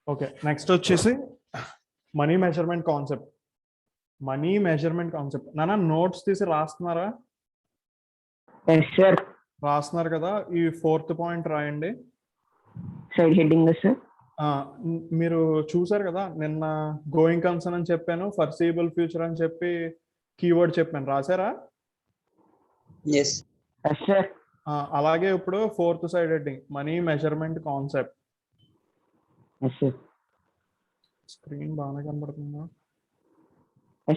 Okay, next వచ్చేసి money measurement concept. Money measurement concept నాన్న notes తీసి రాస్తున్నారా? Yes sir. రాస్తున్నారు కదా, ఈ 4th పాయింట్ రాయండి. Side heading sir. మీరు చూసారు కదా, నిన్న గోయింగ్ కన్సర్న్ అని చెప్పాను, ఫర్సీబుల్ ఫ్యూచర్ అని చెప్పి కీవర్డ్ చెప్పాను, రాసారా? Yes sir. అలాగే ఇప్పుడు 4th side heading money measurement concept. Screen బాగానే కనబడుతుందా?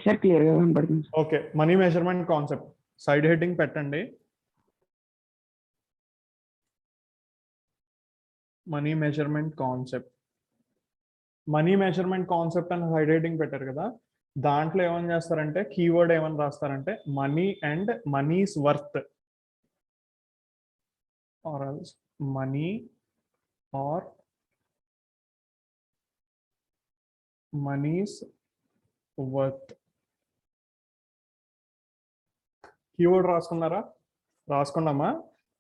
సార్ క్లియర్ గా కనబడుతుంది. Okay, money measurement concept side heading పెట్టండి. Money measurement concept. Money measurement concept అని సైడ్ హెడ్డింగ్ పెట్టారు కదా, దాంట్లో ఏమని చేస్తారంటే కీవర్డ్ ఏమని రాస్తారంటే money and money's worth, or else money or money's worth. Keyword రాసుకున్నారా? రాసుకున్నామా?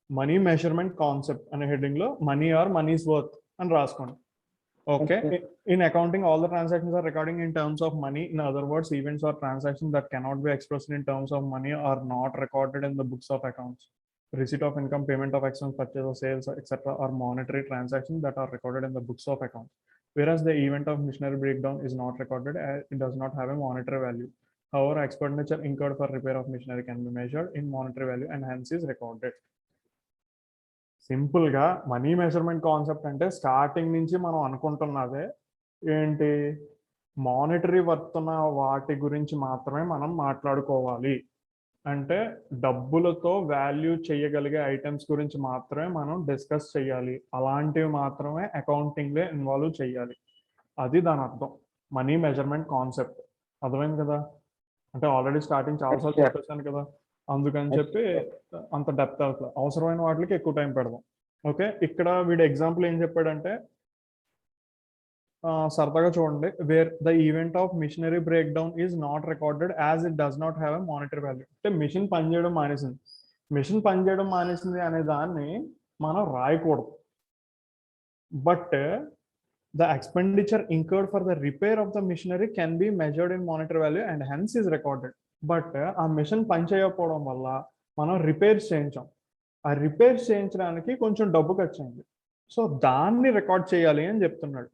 మనీ మెజర్మెంట్ కాన్సెప్ట్ అనే హెడ్డింగ్ లో మనీ ఆర్ మనీస్ వర్త్ అని రాసుకోండి. Okay, in accounting all the transactions are recording in terms of money. In other words, events or transactions that cannot be expressed in terms of money are not recorded in the books of accounts. Receipt of income, payment of expense, purchase of sales, etc. are monetary transactions that are recorded in the books of accounts. Whereas the event of machinery breakdown is not recorded as it does not have a monetary value. However, expenditure incurred for repair of machinery can be measured in monetary value and hence is recorded. Simple గా money measurement concept అంటే starting నుంచి మనం అనుకుంటున్నదే ఏంటి, monetary worth ఉన్న వాటి గురించి మాత్రమే మనం మాట్లాడుకోవాలి. అంటే డబ్బులతో వాల్యూ చేయగలిగే ఐటమ్స్ గురించి మాత్రమే మనం డిస్కస్ చేయాలి, అలాంటివి మాత్రమే అకౌంటింగ్ లో ఇన్వాల్వ్ చేయాలి. అది దాని అర్థం మనీ మెజర్మెంట్ కాన్సెప్ట్. అర్థమైంది కదా? అంటే ఆల్రెడీ స్టార్టింగ్ చాలాసార్లు చెప్పేసాను కదా, అందుకని చెప్పి అంత డెప్త్ అవసరమైన వాటికి ఎక్కువ టైం పెడదాం. ఓకే, ఇక్కడ వీడు ఎగ్జాంపుల్ ఏం చెప్పాడంటే సరదాగా చూడండి, where the event of machinery break down is not recorded as it does not have a monetary value. అంటే మిషన్ పనిచేయడం మానేసింది, మిషన్ పనిచేయడం మానేసింది అనే దాన్ని మనం రాయకూడదు. But the expenditure incurred for the repair of the machinery can be measured in monetary value and hence is recorded. But ఆ మిషన్ పనిచేయకపోవడం వల్ల మనం రిపేర్స్ చేయించాం, ఆ రిపేర్స్ చేయించడానికి కొంచెం డబ్బు ఖర్చు అయింది, సో దాన్ని రికార్డ్ చేయాలి అని చెప్తున్నాడు.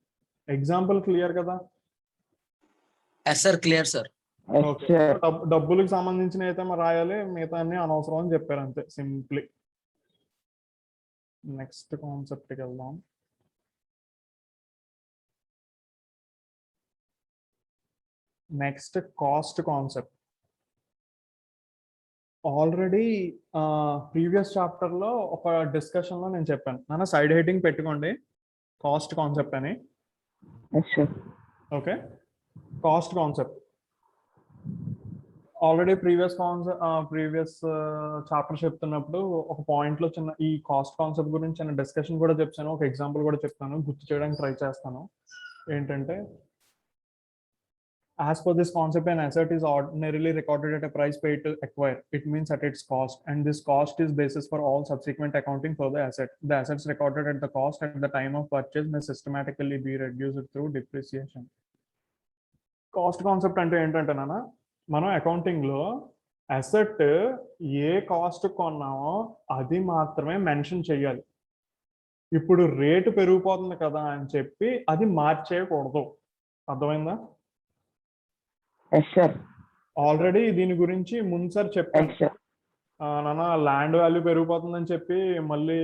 ఎగ్జాంపుల్ క్లియర్ కదా? Yes sir, clear sir. డబ్బులకు సంబంధించిన అయితే మరి రాయాలి, మిగతా అన్ని అనవసరం అని చెప్పారు, అంతే సింప్లీ. నెక్స్ట్ కాన్సెప్ట్కి వెళ్దాం. Next cost concept. Already previous chapter లో ఒక డిస్కషన్ లో నేను చెప్పాను, నాన్న సైడ్ హెడ్డింగ్ పెట్టుకోండి కాస్ట్ కాన్సెప్ట్ అని. Okay, cost concept already previous chapter చెప్తున్నప్పుడు ఒక పాయింట్ లో చిన్న ఈ కాస్ట్ కాన్సెప్ట్ గురించి చిన్న డిస్కషన్ కూడా చెప్తాను, ఒక ఎగ్జాంపుల్ కూడా చెప్తాను, గుర్తు చేయడానికి ట్రై చేస్తాను. ఏంటంటే as per this concept, an asset is ordinarily recorded at a price paid to acquire. It means at its cost, and this cost is basis for all subsequent accounting for the asset. The assets recorded at the cost at the time of purchase may systematically be reduced through depreciation. Cost concept అంటే ఏంటంటే నాన్న, మనం accounting లో asset ఏ cost కొన్నామో అది మాత్రమే mention చేయాలి. ఇప్పుడు rate పెరిగిపోతుంది కదా అని చెప్పి అది మార్చేయకూడదు. అర్థమైందా? ఆల్రెడీ దీని గురించి ముందుసారి చెప్పాను నాన్న, ల్యాండ్ వాల్యూ పెరిగిపోతుందని చెప్పి మళ్ళీ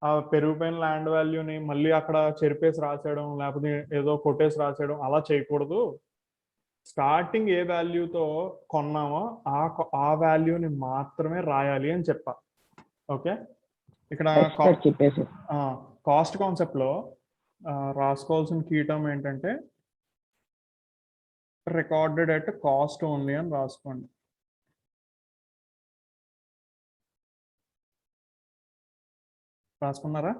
ఆ పెరిగిపోయిన ల్యాండ్ వాల్యూని మళ్ళీ అక్కడ చెరిపేసి రాసేయడం, లేకపోతే ఏదో కొట్టేసి రాసేయడం అలా చేయకూడదు. స్టార్టింగ్ ఏ వాల్యూతో కొన్నామో ఆ వాల్యూని మాత్రమే రాయాలి అని చెప్పా. ఓకే, ఇక్కడ కాస్ట్ కాన్సెప్ట్ లో రాసుకోవాల్సిన కీ టర్మ్ ఏంటంటే రికార్డెడ్ ఎట్ కాస్ట్ ఓన్లీ అని రాసుకోండి. రాసుకున్నారా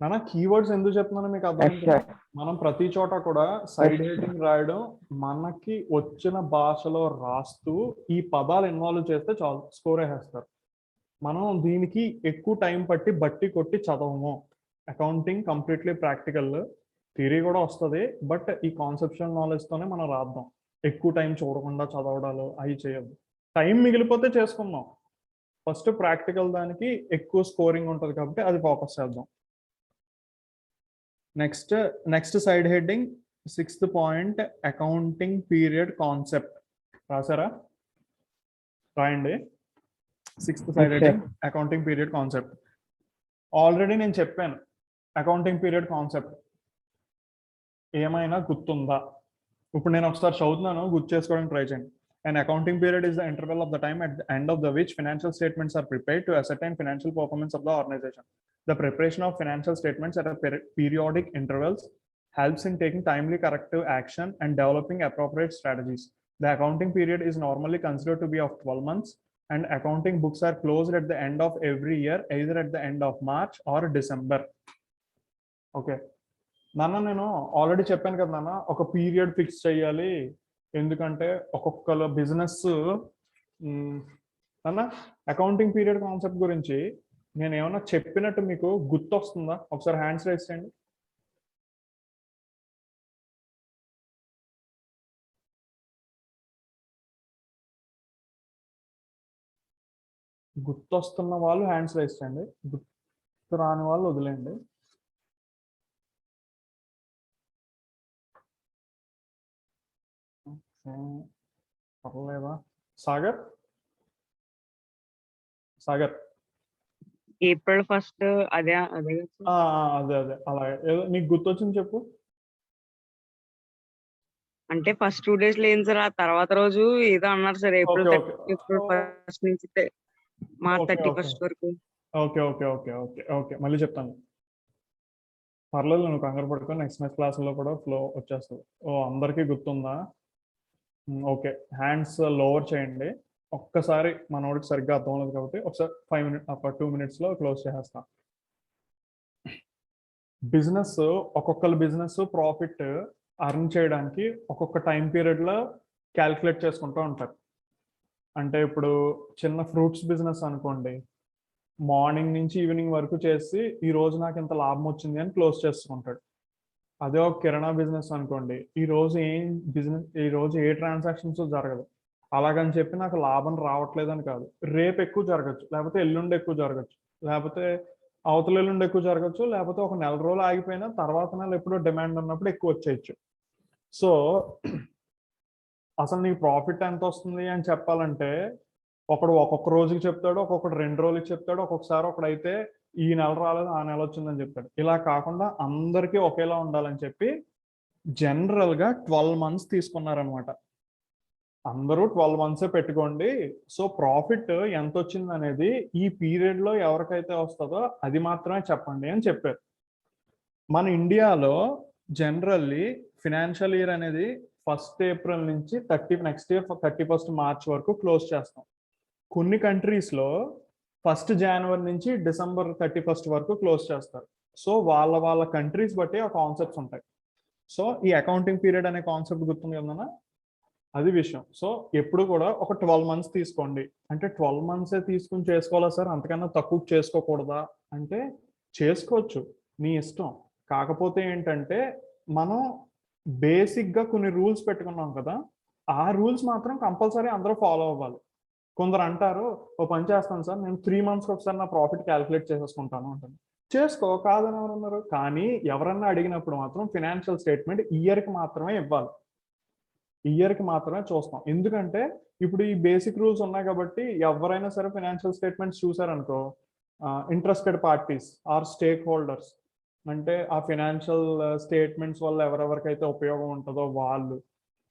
నాన్న? కీవర్డ్స్ ఎందుకు చెప్తున్నానో మీకు అర్థమైంది. మనం ప్రతి చోట కూడా సైడ్ హెడ్డింగ్ రాయడం, మనకి వచ్చిన భాషలో రాస్తూ ఈ పదాలు ఇన్వాల్వ్ చేస్తే చాలు, స్కోర్ వేసేస్తారు. మనం దీనికి ఎక్కువ టైం బట్టి కొట్టి చదవము. అకౌంటింగ్ కంప్లీట్లీ ప్రాక్టికల్, థియరీ కూడా వస్తుంది, బట్ ఈ కాన్సెప్షువల్ నాలెడ్జ్తోనే మనం రాద్దాం. ఎక్కువ టైం చూడకుండా చదవడాలు అవి చేయొద్దు. టైం మిగిలిపోతే చేసుకుందాం. ఫస్ట్ ప్రాక్టికల్ దానికి ఎక్కువ స్కోరింగ్ ఉంటుంది కాబట్టి అది ఫోకస్ చేద్దాం. Next side heading 6th point, accounting period concept. రాసారా? రాయండి. 6th side heading, accounting period concept. Already నేను చెప్పాను అకౌంటింగ్ పీరియడ్ కాన్సెప్ట్. ఏమైనా గుర్తుందా? ఇప్పుడు నేను ఒకసారి చదువుతున్నాను, గుర్తు చేసుకోవడానికి ట్రై చేయండి. An accounting period is the interval of the time at the end of the which financial statements are prepared to ascertain financial performance of the organization. The preparation of financial statements at a periodic intervals helps in taking timely corrective action and developing appropriate strategies. The accounting period is normally considered to be of 12 months, and accounting books are closed at the end of every year, either at the end of March or December. Okay. నాన్న నేను already చెప్పాను కదా నాన్న, ఒక period fix చేయాలి, ఎందుకంటే ఒక్కొక్కరు business అన్న అకౌంటింగ్ పీరియడ్ కాన్సెప్ట్ గురించి నేను ఏమన్నా చెప్పినట్టు మీకు గుర్తొస్తుందా? ఒకసారి హ్యాండ్స్ రైజ్ చేయండి. గుర్తొస్తున్న వాళ్ళు హ్యాండ్స్ రైజ్ చేయండి, గుర్తు రాని వాళ్ళు వదిలేయండి. పర్లేదా? సాగర్ ఏప్రిల్ 1st అదే అదే అదే అలాగే ఏదో నీకు గుర్తొచ్చింది చెప్పు. అంటే ఫస్ట్ 2 days లేని సార్, ఆ తర్వాత రోజు ఏదో అన్నారు సార్, ఏప్రిల్ 1st నుంచి మార్చ్ 31st వరకు. Okay okay okay okay okay మళ్ళీ చెప్తాను. పర్లేదు, నువ్వు కంగారు పడుకో, నెక్స్ట్ క్లాసులో కూడా ఫ్లో వచ్చేస్తుంది. అందరికీ గుర్తుందా? ఓకే, హ్యాండ్స్ లోవర్ చేయండి. ఒక్కసారి మనోడికి సరిగ్గా అర్థం అవ్వలేదు కాబట్టి ఒకసారి 5 minutes, ఒక 2 minutesలో క్లోజ్ చేసేస్తాం. బిజినెస్, ఒక్కొక్కరు బిజినెస్ ప్రాఫిట్ అర్న్ చేయడానికి ఒక్కొక్క టైం పీరియడ్లో క్యాల్కులేట్ చేసుకుంటూ ఉంటారు. అంటే ఇప్పుడు చిన్న ఫ్రూట్స్ బిజినెస్ అనుకోండి, మార్నింగ్ నుంచి ఈవినింగ్ వరకు చేసి ఈ రోజు నాకు ఇంత లాభం వచ్చింది అని క్లోజ్ చేసుకుంటాడు. అదే ఒక కిరాణా బిజినెస్ అనుకోండి, ఈ రోజు ఏ ట్రాన్సాక్షన్స్ జరగదు, అలాగని చెప్పి నాకు లాభం రావట్లేదు అని కాదు, రేపు ఎక్కువ జరగచ్చు, లేకపోతే ఎల్లుండి ఎక్కువ జరగచ్చు, లేకపోతే అవతల ఎల్లుండి ఎక్కువ జరగచ్చు, లేకపోతే ఒక నెల రోజులు ఆగిపోయినా తర్వాత నెల ఎప్పుడో డిమాండ్ ఉన్నప్పుడు ఎక్కువ వచ్చేయచ్చు. సో అసలు నీకు ప్రాఫిట్ ఎంత వస్తుంది అని చెప్పాలంటే ఒకడు ఒక్కొక్క రోజుకి చెప్తాడు, ఒక్కొక్కడు 2 రోజులకి చెప్తాడు, ఒక్కొక్కసారి ఒకడైతే ఈ నెల రాలేదు ఆ నెల వచ్చిందని చెప్తాడు. ఇలా కాకుండా అందరికీ ఒకేలా ఉండాలని చెప్పి జనరల్గా 12 months తీసుకున్నారనమాట. అందరూ 12 months పెట్టుకోండి, సో ప్రాఫిట్ ఎంత వచ్చింది అనేది ఈ పీరియడ్లో ఎవరికైతే వస్తుందో అది మాత్రమే చెప్పండి అని చెప్పారు. మన ఇండియాలో జనరల్లీ ఫినాన్షియల్ ఇయర్ అనేది 1st April నుంచి నెక్స్ట్ ఇయర్ 31st March వరకు క్లోజ్ చేస్తాం. కొన్ని కంట్రీస్లో 1st January నుంచి December 31st వరకు క్లోజ్ చేస్తారు. సో వాళ్ళ కంట్రీస్ బట్టి ఆ కాన్సెప్ట్స్ ఉంటాయి. సో ఈ అకౌంటింగ్ పీరియడ్ అనే కాన్సెప్ట్ గుర్తుంది కదన్నా, అది విషయం. సో ఎప్పుడు కూడా ఒక 12 months తీసుకోండి. అంటే 12 months తీసుకుని చేసుకోవాలా సార్, అంతకన్నా తక్కువ చేసుకోకూడదా అంటే చేసుకోవచ్చు, నీ ఇష్టం. కాకపోతే ఏంటంటే మనం బేసిక్గా కొన్ని రూల్స్ పెట్టుకున్నాం కదా, ఆ రూల్స్ మాత్రం కంపల్సరీ అందరూ ఫాలో అవ్వాలి. కొందరు అంటారు, ఓ పని చేస్తాను సార్, నేను 3 monthsకి ఒకసారి నా ప్రాఫిట్ క్యాలిక్యులేట్ చేసేసుకుంటాను అంటాను. చేసుకో, కాదని ఎవరన్నారు. కానీ ఎవరన్నా అడిగినప్పుడు మాత్రం ఫినాన్షియల్ స్టేట్మెంట్ ఇయర్కి మాత్రమే ఇవ్వాలి, ఇయర్కి మాత్రమే చూస్తాం. ఎందుకంటే ఇప్పుడు ఈ బేసిక్ రూల్స్ ఉన్నాయి కాబట్టి ఎవరైనా సరే ఫినాన్షియల్ స్టేట్మెంట్స్ చూసారనుకో, interested parties or stakeholders, అంటే ఆ ఫినాన్షియల్ స్టేట్మెంట్స్ వల్ల ఎవరెవరికైతే ఉపయోగం ఉంటుందో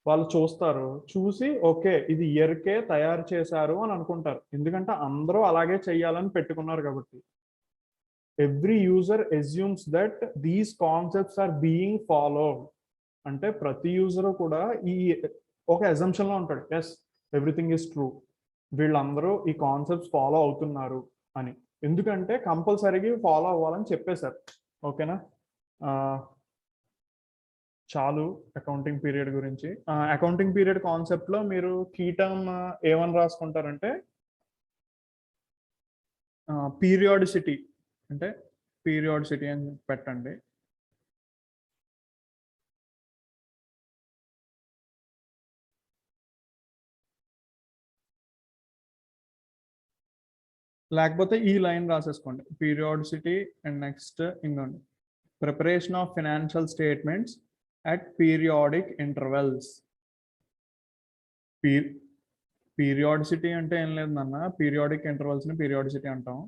వాళ్ళు చూస్తారు, చూసి ఓకే ఇది ఇయర్కే తయారు చేశారు అని అనుకుంటారు. ఎందుకంటే అందరూ అలాగే చెయ్యాలని పెట్టుకున్నారు కాబట్టి. Every user assumes that these concepts are being followed. అంటే ప్రతి యూజరు కూడా ఈ ఒక అజంప్షన్లో ఉంటాడు, ఎస్ ఎవ్రీథింగ్ ఈజ్ ట్రూ, వీళ్ళందరూ ఈ కాన్సెప్ట్స్ ఫాలో అవుతున్నారు అని. ఎందుకంటే కంపల్సరీగా ఫాలో అవ్వాలని చెప్పేశారు. ఓకేనా? చాలు అకౌంటింగ్ పీరియడ్ గురించి. అకౌంటింగ్ పీరియడ్ కాన్సెప్ట్లో మీరు కీ టర్మ్ ఏమని రాసుకుంటారంటే పీరియాడిసిటీ. అంటే పీరియాడిసిటీ అని పెట్టండి. లేకపోతే ఈ లైన్ రాసేసుకోండి, పీరియాడిసిటీ అండ్ నెక్స్ట్ ఇంకోండి, preparation of financial statements at periodic intervals. Periodicity అంటే ఏం లేదు నాన్న, పీరియాడిక్ ఇంటర్వెల్స్ ని పీరియాడిసిటీ అంటాం.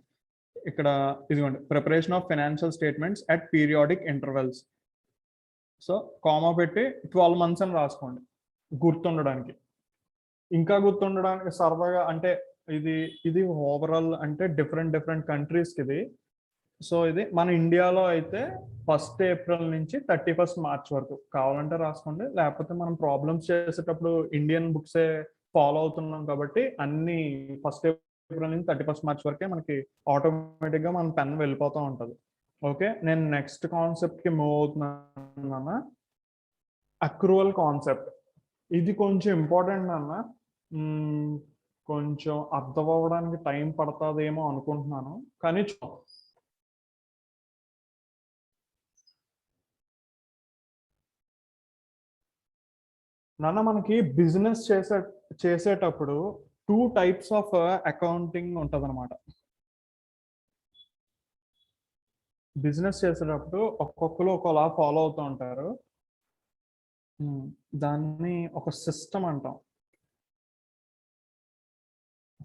ఇక్కడ ఇదిగోండి, preparation of financial statements at periodic intervals. So comma పెట్టి 12 months అని రాసుకోండి గుర్తుండడానికి. ఇంకా గుర్తుండడానికి సరదాగా అంటే ఇది ఓవరాల్ అంటే డిఫరెంట్ కంట్రీస్కి ఇది. సో ఇది మన ఇండియాలో అయితే 1st April నుంచి 31st March వరకు కావాలంటే రాసుకోండి, లేకపోతే మనం ప్రాబ్లమ్స్ చేసేటప్పుడు ఇండియన్ బుక్సే ఫాలో అవుతున్నాం కాబట్టి అన్ని 1st April నుంచి 31st March వరకే మనకి ఆటోమేటిక్గా మన పెన్ వెళ్ళిపోతూ ఉంటుంది. ఓకే, నేను నెక్స్ట్ కాన్సెప్ట్కి మూవ్ అవుతున్నాను. అక్రూవల్ కాన్సెప్ట్, ఇది కొంచెం ఇంపార్టెంట్ అన్న, కొంచెం అర్థం అవ్వడానికి టైం పడుతుందేమో అనుకుంటున్నాను, కానీ నాన్న మనకి బిజినెస్ చేసేటప్పుడు 2 types ఆఫ్ అకౌంటింగ్ ఉంటుంది అనమాట. బిజినెస్ చేసేటప్పుడు ఒక్కొక్కరు ఒకలా ఫాలో అవుతూ ఉంటారు. దాన్ని ఒక సిస్టమ్ అంటాం.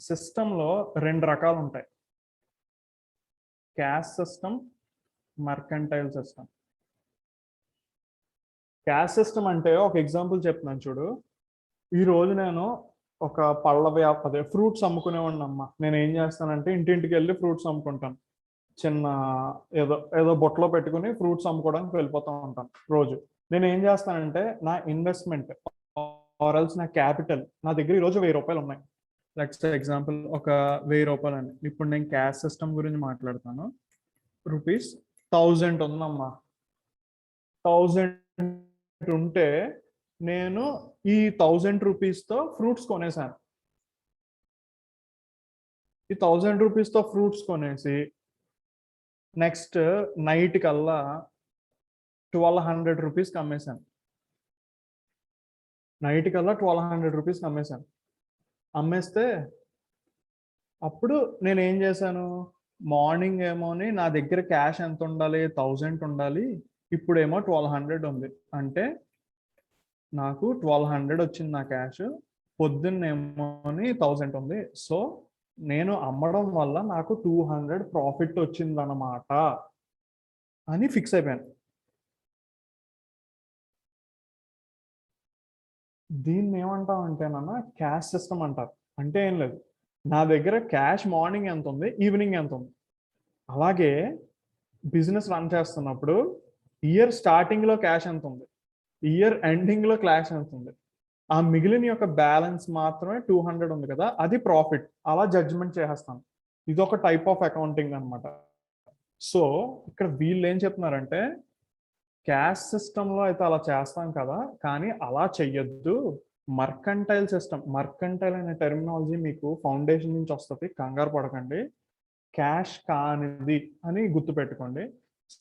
సిస్టంలో 2 రకాలు ఉంటాయి, cash system, mercantile system. Cash system అంటే ఒక ఎగ్జాంపుల్ చెప్తున్నాను చూడు. ఈ రోజు నేను ఒక పళ్ళ ఫ్రూట్స్ అమ్ముకునేవాడిని అమ్మ. నేను ఏం చేస్తానంటే ఇంటింటికి వెళ్ళి ఫ్రూట్స్ అమ్ముకుంటాను. చిన్న ఏదో బొట్టలో పెట్టుకుని ఫ్రూట్స్ అమ్ముకోవడానికి వెళ్ళిపోతూ ఉంటాను రోజు. నేను ఏం చేస్తానంటే నా ఇన్వెస్ట్మెంట్ ఆర్ఎల్స్ నా క్యాపిటల్, నా దగ్గర ఈరోజు 1000 రూపాయలు ఉన్నాయి. లెట్స్ ఎగ్జాంపుల్ ఒక 1000 రూపాయలు అండి. ఇప్పుడు నేను క్యాష్ సిస్టమ్ గురించి మాట్లాడతాను. ₹1000 ఉందమ్మా. 1000 ఉంటే నేను ఈ 1000 రూపీస్తో ఫ్రూట్స్ కొనేసాను. ఈ 1000 రూపీస్తో ఫ్రూట్స్ కొనేసి నెక్స్ట్ నైట్ కల్లా 1200 రూపీస్కి అమ్మేశాను. నైట్ కల్లా 1200 రూపీస్కి అమ్మేశాను. అమ్మేస్తే అప్పుడు నేను ఏం చేశాను, మార్నింగ్ ఏమోని నా దగ్గర క్యాష్ ఎంత ఉండాలి, 1000 ఉండాలి. ఇప్పుడేమో 1200 ఉంది. అంటే నాకు 1200 వచ్చింది నా క్యాష్, పొద్దున్నేమోని 1000 ఉంది. సో నేను అమ్మడం వల్ల నాకు 200 ప్రాఫిట్ వచ్చిందన్నమాట అని ఫిక్స్ అయిపోయాను. దీన్ని ఏమంటాం అంటేనన్నా క్యాష్ సిస్టమ్ అంటారు. అంటే ఏం లేదు, నా దగ్గర క్యాష్ మార్నింగ్ ఎంత ఉంది, ఈవినింగ్ ఎంత ఉంది. అలాగే బిజినెస్ రన్ చేస్తున్నప్పుడు ఇయర్ స్టార్టింగ్లో క్యాష్ ఎంత ఉంది, ఇయర్ ఎండింగ్లో క్యాష్ ఎంత ఉంది, ఆ మిగిలిన యొక్క బ్యాలెన్స్ మాత్రమే 200 ఉంది కదా, అది ప్రాఫిట్. అలా జడ్జిమెంట్ చేసేస్తాను. ఇది ఒక టైప్ ఆఫ్ అకౌంటింగ్ అనమాట. సో ఇక్కడ వీళ్ళు ఏం చెప్తున్నారంటే క్యాష్ సిస్టంలో అయితే అలా చేస్తాం కదా, కానీ అలా చెయ్యొద్దు. మర్కంటైల్ సిస్టమ్, మర్కంటైల్ అనే టెర్మినాలజీ మీకు ఫౌండేషన్ నుంచి వస్తుంది, కంగారు పడకండి. క్యాష్ కానిది అని గుర్తుపెట్టుకోండి.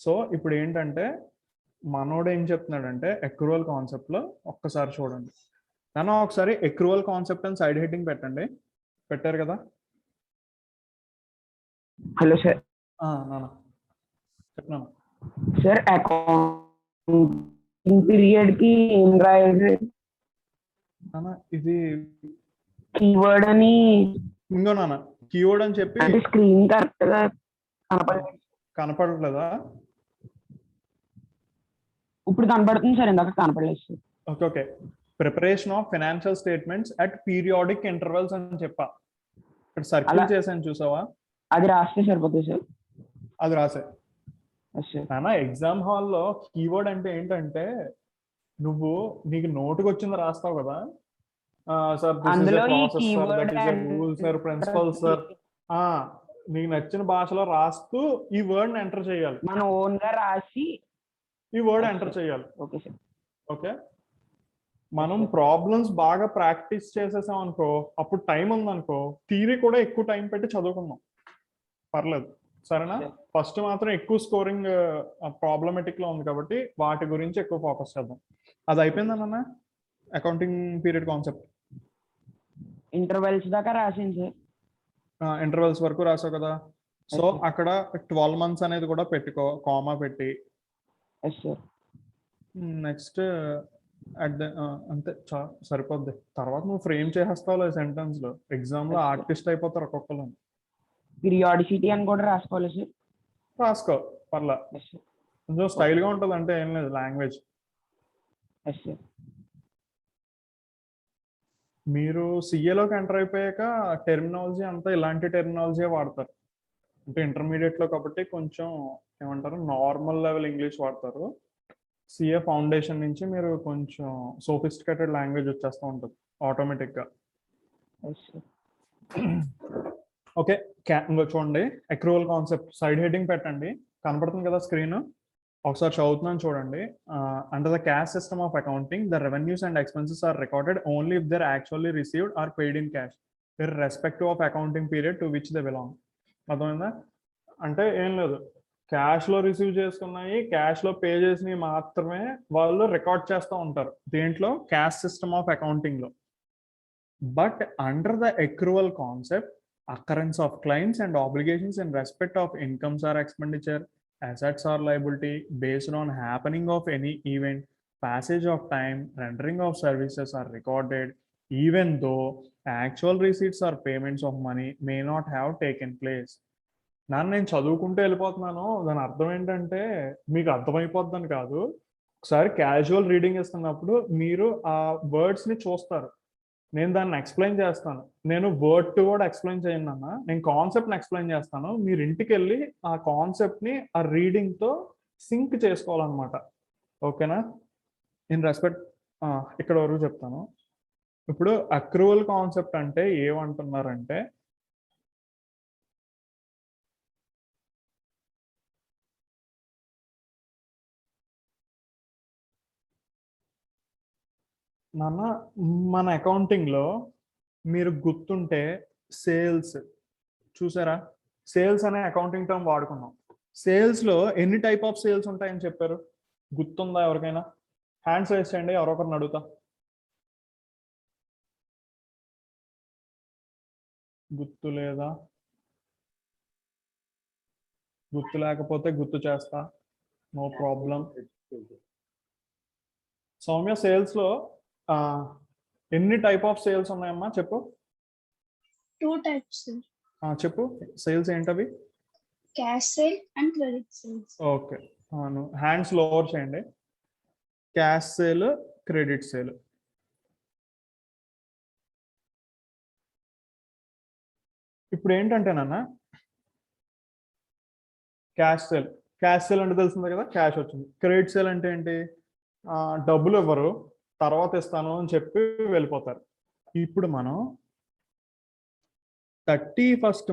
సో ఇప్పుడు ఏంటంటే మనోడు ఏం చెప్తున్నాడంటే అక్రూవల్ కాన్సెప్ట్లో ఒక్కసారి చూడండి. నన్ను ఒకసారి అక్రూవల్ కాన్సెప్ట్ అని సైడ్ హెడ్డింగ్ పెట్టండి. పెట్టారు కదా? Hello sir. నాన్న చెప్పినాను సార్, అకౌంటింగ్ పీరియడ్ కి ఏం రాయాలి? నాన్న ఇది కీవర్డ్ అని ఇంకో నాన్న కీవర్డ్ అని చెప్పి అంటే స్క్రీన్ కరెక్ట్ గా కనపడట్లేదా? ఇప్పుడు కనపడుతుంది సార్, ఇందాక కనపడలేదు sir. Okay okay, preparation of financial statements at periodic intervals అని చెప్పా. ఇక్కడ సర్కిల్ చేశాను చూసావా? అది రాస్తే సరిపోతుంది సార్. అది రాసే నాన్న. ఎగ్జామ్ హాల్లో కీవర్డ్ అంటే ఏంటంటే నీకు నోటుకు వచ్చింది రాస్తావు కదా సార్, రూల్స్ సార్, ప్రిన్సిపల్స్ సార్, నీకు నచ్చిన భాషలో రాస్తూ ఈ వర్డ్ ఎంటర్ చేయాలి. మనం ఓన్ గా రాసి ఈ వర్డ్ ఎంటర్ చేయాలి. Okay sir. ఓకే, మనం ప్రాబ్లమ్స్ బాగా ప్రాక్టీస్ చేసేసాం అనుకో, అప్పుడు టైం ఉందనుకో థియరీ కూడా ఎక్కువ టైం పెట్టి చదువుకుందాం, పర్లేదు. సరేనా? Sure. ఫస్ట్ మాత్రం ఎక్కువ స్కోరింగ్ ప్రాబ్లమెటిక్ లో ఉంది కాబట్టి వాటి గురించి ఎక్కువ ఫోకస్ చేద్దాం. అది అయిపోయిందన్న అకౌంటింగ్ పీరియడ్ కాన్సెప్ట్. ఇంటర్వెల్స్ దాకా రాసింది సార్. ఇంటర్వెల్స్ వరకు రాసావు కదా. So Yes, sir. అక్కడ 12 months అనేది కూడా పెట్టుకో, కామా పెట్టి. Yes sir. నెక్స్ట్ అంతే సరిపోద్ది. తర్వాత నువ్వు ఫ్రేమ్ చేసేస్తావు సెంటెన్స్ లో. ఎగ్జామ్ లో Yes, sir. ఆర్టిస్ట్ అయిపోతారు ఒక్కొక్కరు. పీరియాడిసిటీ అని కూడా రాసుకోవాలి సార్. రాసుకో, పర్లా. Yes sir. కొంచెం స్టైల్ గా ఉంటుంది, అంటే ఏం లేదు లాంగ్వేజ్. Yes sir. మీరు సిఏలోకి ఎంటర్ అయిపోయాక టెర్మినాలజీ అంతా ఇలాంటి టెర్మినాలజీ వాడతారు. అంటే ఇంటర్మీడియట్ లో కాబట్టి కొంచెం ఏమంటారు, నార్మల్ లెవెల్ ఇంగ్లీష్ వాడతారు. సిఏ ఫౌండేషన్ నుంచి మీరు కొంచెం సోఫిస్టికేటెడ్ లాంగ్వేజ్ వచ్చేస్తూ ఉంటుంది ఆటోమేటిక్ గా. Yes sir. ఓకే, ఇంకో చూడండి, అక్రూవల్ కాన్సెప్ట్ సైడ్ హెడ్డింగ్ పెట్టండి. కనపడుతుంది కదా స్క్రీన్, ఒకసారి చదువుతున్నాను చూడండి. Under the cash system of accounting the revenues and expenses are recorded only if they're actually received or paid in cash irrespective of accounting period to which they belong. అర్థమైందా? అంటే ఏం లేదు, క్యాష్ లో receive చేసుకున్నాయి, cash లో pay చేసినవి మాత్రమే వాళ్ళు రికార్డ్ చేస్తూ ఉంటారు దేంట్లో, క్యాష్ సిస్టమ్ ఆఫ్ అకౌంటింగ్ లో. But under the accrual concept occurrence of claims and obligations in respect of incomes or expenditure, assets or liability based on happening of any event, passage of time, rendering of services are recorded even though actual receipts or payments of money may not have taken place. నేను చదువుకుంటూ వెళ్ళిపోతున్నాను, దాని అర్థం ఏంటంటే మీకు అర్థమైపోద్దని కాదు. ఒకసారి casual reading ఇస్తున్నప్పుడు మీరు ఆ వర్డ్స్ ని చూస్తారు, నేను దాన్ని ఎక్స్ప్లెయిన్ చేస్తాను. నేను వర్డ్ టు వర్డ్ ఎక్స్ప్లెయిన్ చేయండి అన్న, నేను కాన్సెప్ట్ని ఎక్స్ప్లెయిన్ చేస్తాను. మీరు ఇంటికి వెళ్ళి ఆ కాన్సెప్ట్ని ఆ రీడింగ్తో సింక్ చేసుకోవాలన్నమాట. ఓకేనా? ఇన్ రెస్పెక్ట్ ఇక్కడ వరకు చెప్తాను. ఇప్పుడు అక్రూవల్ కాన్సెప్ట్ అంటే ఏమంటున్నారంటే, నాన్న మన అకౌంటింగ్లో మీరు గుర్తుంటే సేల్స్ చూసారా? సేల్స్ అనే అకౌంటింగ్ టర్మ్ వాడుకున్నాం. సేల్స్లో ఎన్ని టైప్ ఆఫ్ సేల్స్ ఉంటాయని చెప్పారు, గుర్తుందా ఎవరికైనా? హ్యాండ్స్ రైజ్ చేయండి, ఎవరొకరిని అడుగుతా. గుర్తు లేదా? గుర్తు లేకపోతే గుర్తు చేస్తా, నో ప్రాబ్లం. సౌమ్య, సేల్స్లో ఎన్ని టైప్ ఆఫ్ సేల్స్ ఉన్నాయమ్మా చెప్పు. 2 types, sir. చెప్పు, సేల్స్ ఏంటవి? Cash sale and credit sales. Okay, hands lower చేయండి. Cash sale, credit sale. ఇప్పుడు ఏంటంటేనన్నా, క్యాష్ సేల్ అంటే తెలిసిందే కదా, క్యాష్ వచ్చింది. క్రెడిట్ సేల్ అంటే ఏంటి? డబ్బులు ఇవ్వరు, తర్వాత ఇస్తాను అని చెప్పి వెళ్ళిపోతారు. ఇప్పుడు మనం 31st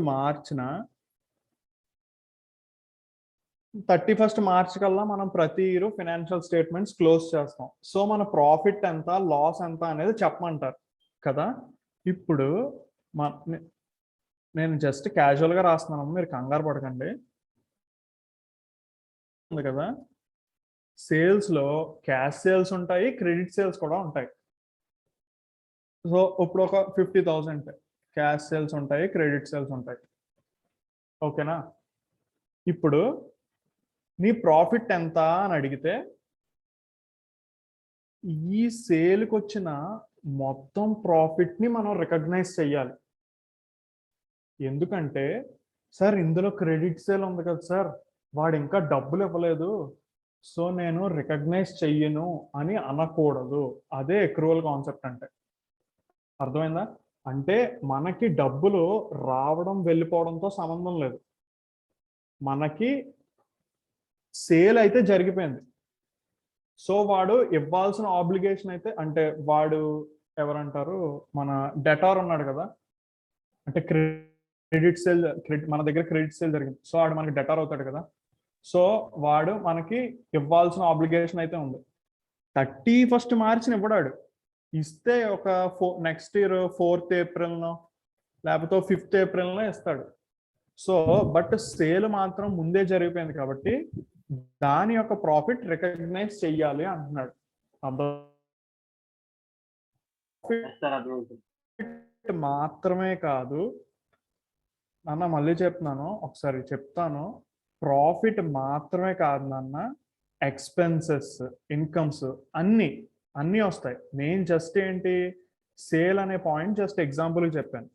మార్చ్ కల్లా మనం ప్రతి ఇయర్ ఫైనాన్షియల్ స్టేట్మెంట్స్ క్లోజ్ చేస్తాం. సో మన ప్రాఫిట్ ఎంత, లాస్ ఎంత అనేది చెప్పమంటారు కదా. ఇప్పుడు నేను జస్ట్ క్యాజువల్గా రాస్తున్నాను, మీరు కంగారు పడకండి. ఉంది కదా, సేల్స్లో క్యాష్ సేల్స్ ఉంటాయి, క్రెడిట్ సేల్స్ కూడా ఉంటాయి. సో ఇప్పుడు ఒక 50,000 క్యాష్ సేల్స్ ఉంటాయి, క్రెడిట్ సేల్స్ ఉంటాయి. ఓకేనా? ఇప్పుడు నీ ప్రాఫిట్ ఎంత అని అడిగితే ఈ సేల్కి వచ్చిన మొత్తం ప్రాఫిట్ని మనం రికగ్నైజ్ చెయ్యాలి. ఎందుకంటే సార్ ఇందులో క్రెడిట్ సేల్ ఉంది కదా సార్, వాడు ఇంకా డబ్బులు ఇవ్వలేదు, సో నేను రికగ్నైజ్ చెయ్యను అని అనకూడదు. అదే అక్రూవల్ కాన్సెప్ట్ అంటే. అర్థమైందా? అంటే మనకి డబ్బులు రావడం వెళ్ళిపోవడంతో సంబంధం లేదు, మనకి సేల్ అయితే జరిగిపోయింది. సో వాడు ఇవ్వాల్సిన ఆబ్లిగేషన్ అయితే, అంటే వాడు ఎవరంటారు, మన డెటార్ ఉన్నాడు కదా, అంటే క్రెడిట్ సేల్, మన దగ్గర క్రెడిట్ సేల్ జరిగింది, సో వాడు మనకి డెటార్ అవుతాడు కదా. సో వాడు మనకి ఇవ్వాల్సిన ఆబ్లిగేషన్ అయితే ఉంది. 31st మార్చిని ఇవ్వడాడు, ఇస్తే ఒక నెక్స్ట్ ఇయర్ 4th ఏప్రిల్నో లేకపోతే 5th ఏప్రిల్నో ఇస్తాడు. సో బట్ సేల్ మాత్రం ముందే జరిగిపోయింది కాబట్టి దాని యొక్క ప్రాఫిట్ రికగ్నైజ్ చెయ్యాలి అంటున్నాడు. మాత్రమే కాదు నాన్న, మళ్ళీ చెప్తున్నాను, ఒకసారి చెప్తాను. ప్రాఫిట్ మాత్రమే కాదు నాన్న, ఎక్స్పెన్సెస్, ఇన్కమ్స్ అన్ని అన్నీ వస్తాయి. నేను జస్ట్ ఏంటి సేల్ అనే పాయింట్ జస్ట్ ఎగ్జాంపుల్ చెప్పాను.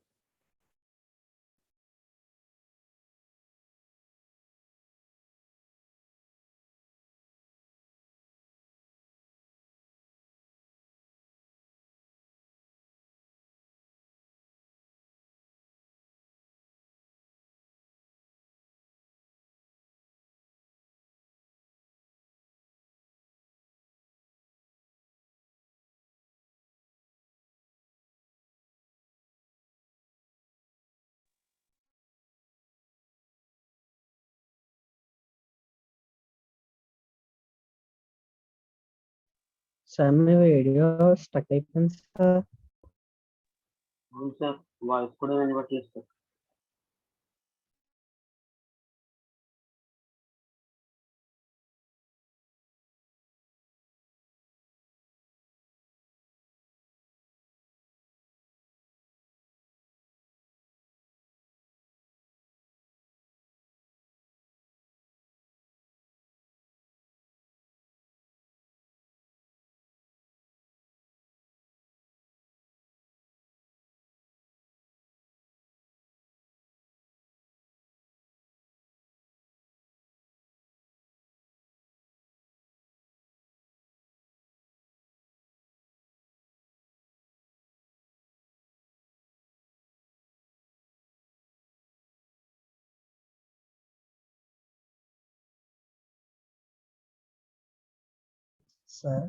సార్ మీ వీడియో స్టక్ అయిపోయింది సార్. అవును సార్, వాయిస్ కూడా వినబట్లేదు sir. Sir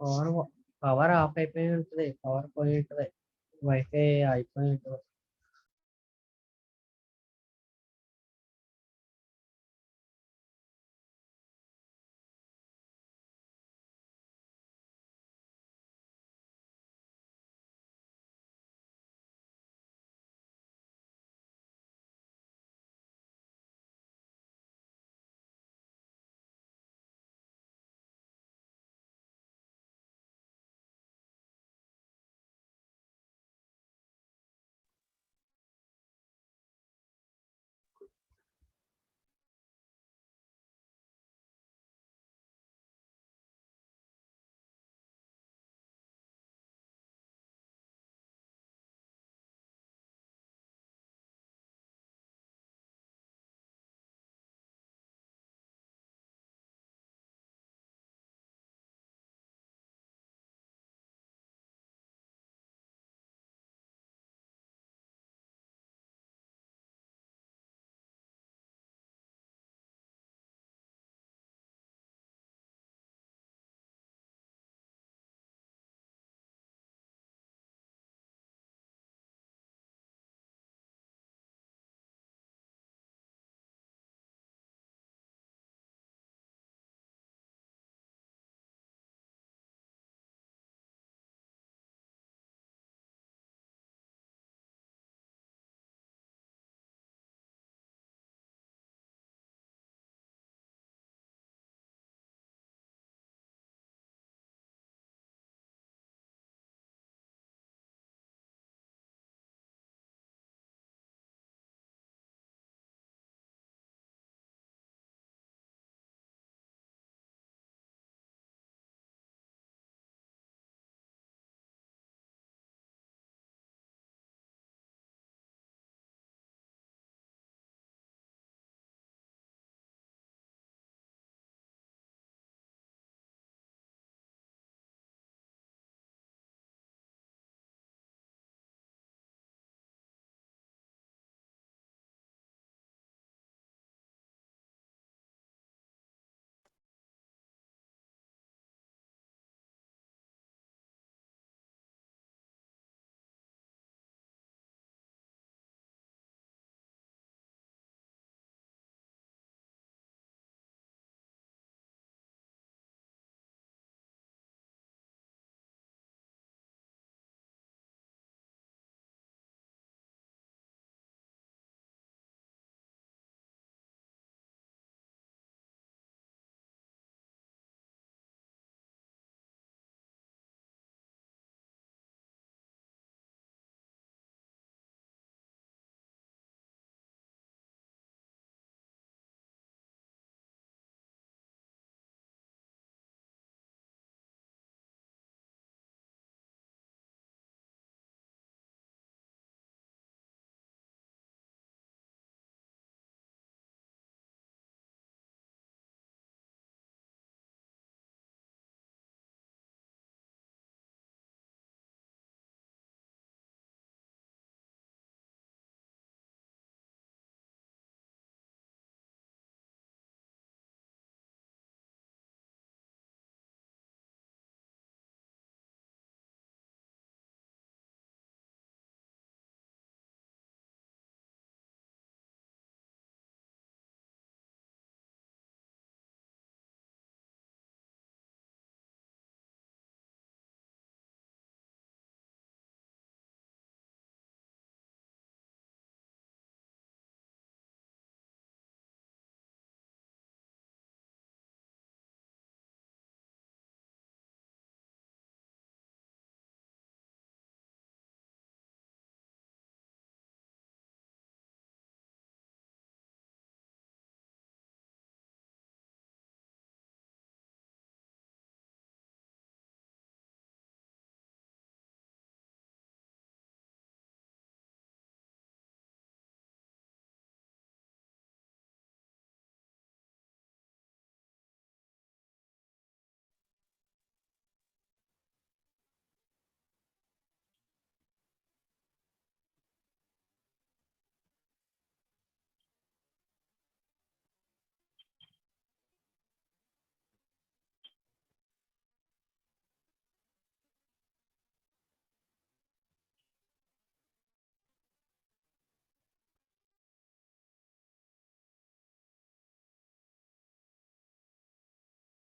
power power off అయిపోయి ఉంటుంది, పవర్ పోయి ఉంటుంది, వైఫై అయిపోయి ఉంటుంది.